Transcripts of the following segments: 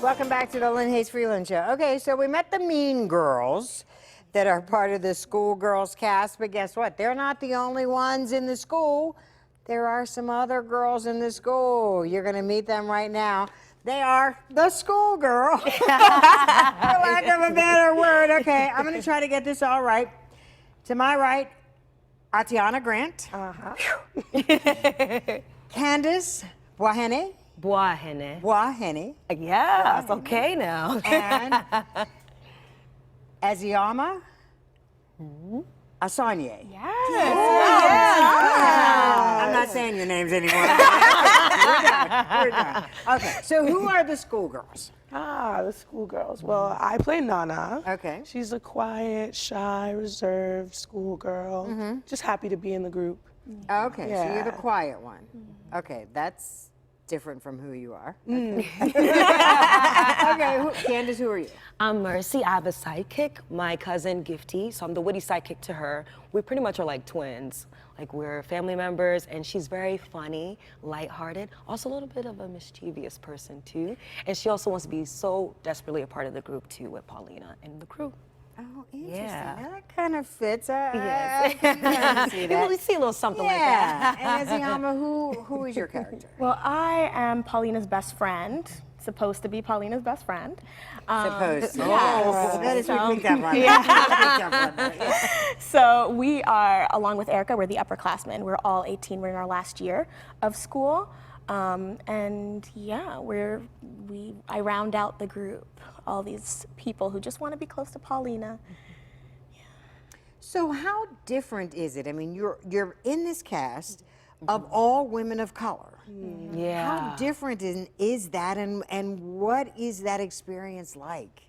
Welcome back to the Lynn Hayes Freeland Show. Okay, so we met the mean girls that are part of the schoolgirls cast, but guess what? They're not the only ones in the school. There are some other girls in the school. You're going to meet them right now. They are the schoolgirl, for lack of a better word. Okay, I'm going to try to get this all right. To my right, Atiana Grant. Candace Boahene. Boahene. Yeah, it's okay now. And Aziyama Asanye. I'm not saying your names anymore. We're done. Okay, so who are the schoolgirls? The schoolgirls. Well, I play Nana. Okay. She's a quiet, shy, reserved schoolgirl. Just happy to be in the group. Okay, so you're the Yeah. quiet one. Okay, that's different from who you are. Okay, Candace, who are you? I'm Mercy. I have a sidekick, my cousin Gifty. So I'm the witty sidekick to her. We pretty much are like twins. Like we're family members, and she's very funny, lighthearted, also a little bit of a mischievous person too. And she also wants to be so desperately a part of the group too with Paulina and the crew. Oh, interesting. Yeah. Now, that kind of fits. Yes. I can kinda see that. We see a little something like that. And Aziyama, who is your character? Well, I am Paulina's best friend. Supposed to be Paulina's best friend. Supposed to. Yes. That is, we So- picked up on Yeah. that. So we are, along with Erica, we're the upperclassmen. We're all 18. We're in our last year of school. And yeah, I round out the group. All these people who just want to be close to Paulina. So how different is it? I mean, you're in this cast of all women of color. Yeah. How different is that, and what is that experience like?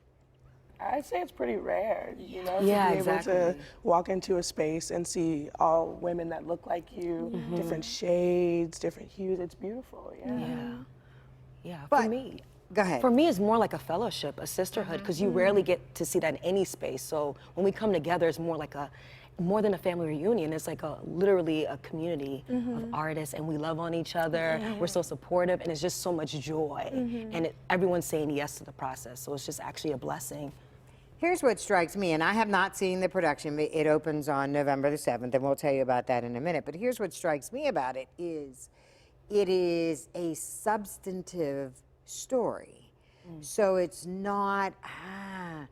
I'd say it's pretty rare, you know, Yeah, to be able to exactly. walk into a space and see all women that look like you, different shades, different hues. It's beautiful, Yeah, But- for me. Go ahead. For me, it's more like a fellowship, a sisterhood, because you rarely get to see that in any space. So when we come together, it's more like more than a family reunion. It's like literally a community of artists, and we love on each other. We're so supportive, and it's just so much joy. And everyone's saying yes to the process, so it's just actually a blessing. Here's what strikes me, and I have not seen the production. It opens on November the 7th, and we'll tell you about that in a minute. But here's what strikes me about it is a substantive story. So it's not, I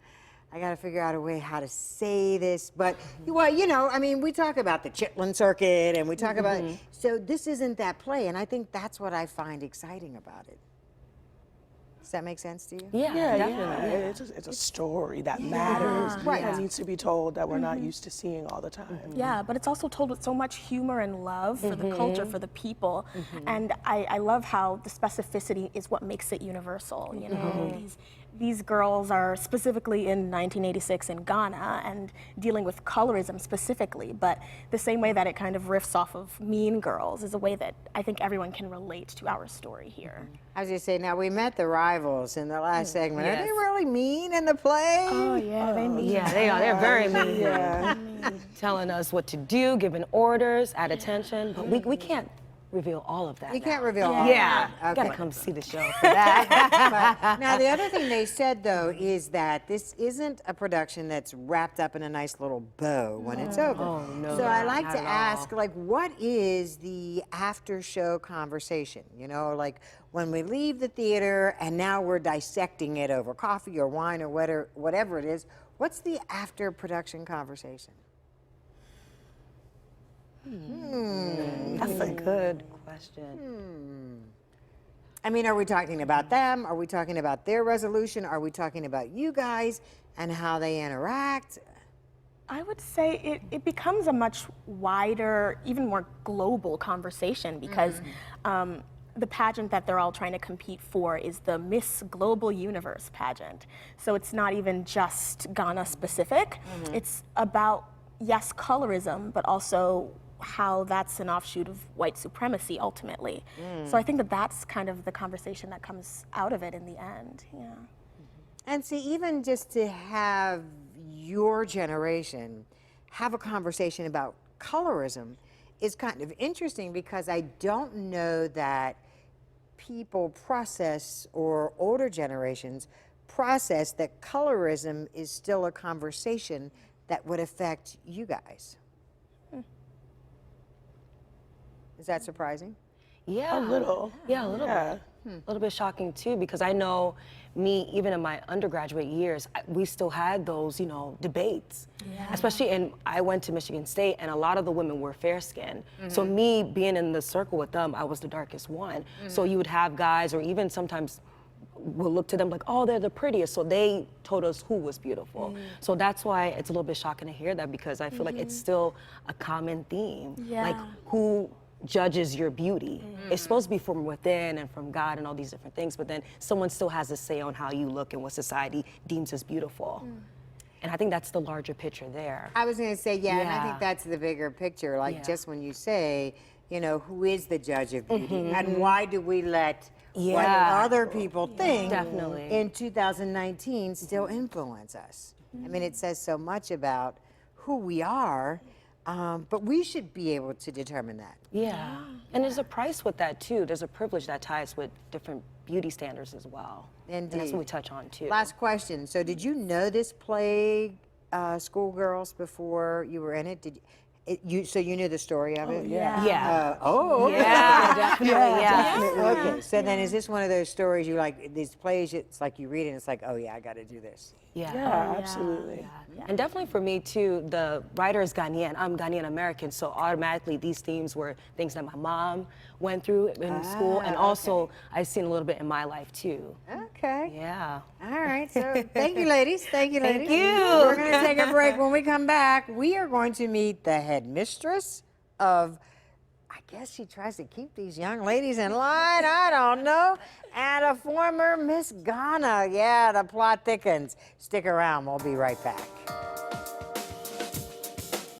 got to figure out a way how to say this, but, well, you know, I mean, we talk about the Chitlin Circuit, and we talk about, so this isn't that play, and I think that's what I find exciting about it. Does that make sense to you? Yeah, definitely. Yeah. It's a story that matters, Right. that needs to be told, that we're not used to seeing all the time. Yeah, but it's also told with so much humor and love for the culture, for the people. And I love how the specificity is what makes it universal, you know? These girls are specifically in 1986 in Ghana and dealing with colorism specifically, but the same way that it kind of riffs off of Mean Girls is a way that I think everyone can relate to our story here. I was just saying, now we met the rivals in the last segment. Are they really mean in the play? Oh yeah, they mean. Yeah, they are. They're very mean. Yeah. Telling us what to do, giving orders, add attention, but we can't reveal all of that. You now. can't reveal all Yeah, of you that. gotta Okay. come see the show for that. But now, the other thing they said, though, is that this isn't a production that's wrapped up in a nice little bow when it's over. Oh, no, So I like not to at ask, all. like, what is the after-show conversation? You know, like, when we leave the theater and now we're dissecting it over coffee or wine or whatever it is, what's the after-production conversation? That's a good question. I mean, are we talking about them? Are we talking about their resolution? Are we talking about you guys and how they interact? I would say it becomes a much wider, even more global conversation because the pageant that they're all trying to compete for is the Miss Global Universe pageant. So it's not even just Ghana specific. It's about, yes, colorism, but also how that's an offshoot of white supremacy ultimately. So I think that that's kind of the conversation that comes out of it in the end, yeah. And see, even just to have your generation have a conversation about colorism is kind of interesting because I don't know that people process, or older generations process, that colorism is still a conversation that would affect you guys? Is that surprising? Yeah. A little. Yeah, a little Yeah. bit. A little bit shocking too, because I know me, even in my undergraduate years, we still had those, you know, debates. Especially I went to Michigan State, and a lot of the women were fair skinned. So me being in the circle with them, I was the darkest one. So you would have guys, or even sometimes we'll look to them like, oh, they're the prettiest. So they told us who was beautiful. So that's why it's a little bit shocking to hear that, because I feel like it's still a common theme. Like, who judges your beauty? It's supposed to be from within and from God and all these different things, but then someone still has a say on how you look and what society deems as beautiful. And I think that's the larger picture there. I was going to say, yeah, and I think Yeah. that's the bigger picture. Like, Yeah. just when you say, you know, who is the judge of beauty, and why do we let what Yeah. other people think Definitely. in 2019 still influence us? I mean, it says so much about who we are, but we should be able to determine that. Yeah. And there's a price with that too. There's a privilege that ties with different beauty standards as well. And that's Indeed. what we touch on too. Last question. So, did you know this play, Schoolgirls, before you were in it? So you knew the story of it? Yeah. Yeah. Okay. Yeah, definitely. Yeah. Okay, so then is this one of those stories you like, these plays, it's like you read it and it's like, oh yeah, I got to do this? Yeah, absolutely. And definitely for me too, the writer is Ghanaian. I'm Ghanaian American, so automatically these themes were things that my mom went through in school, and also I've seen a little bit in my life too. Okay. Yeah. All right, so thank you, ladies. Thank you, ladies. you. We're going to take a break. When we come back, we are going to meet the headmistress of, I guess she tries to keep these young ladies in line, I don't know, and a former Miss Ghana. Yeah, the plot thickens. Stick around, we'll be right back.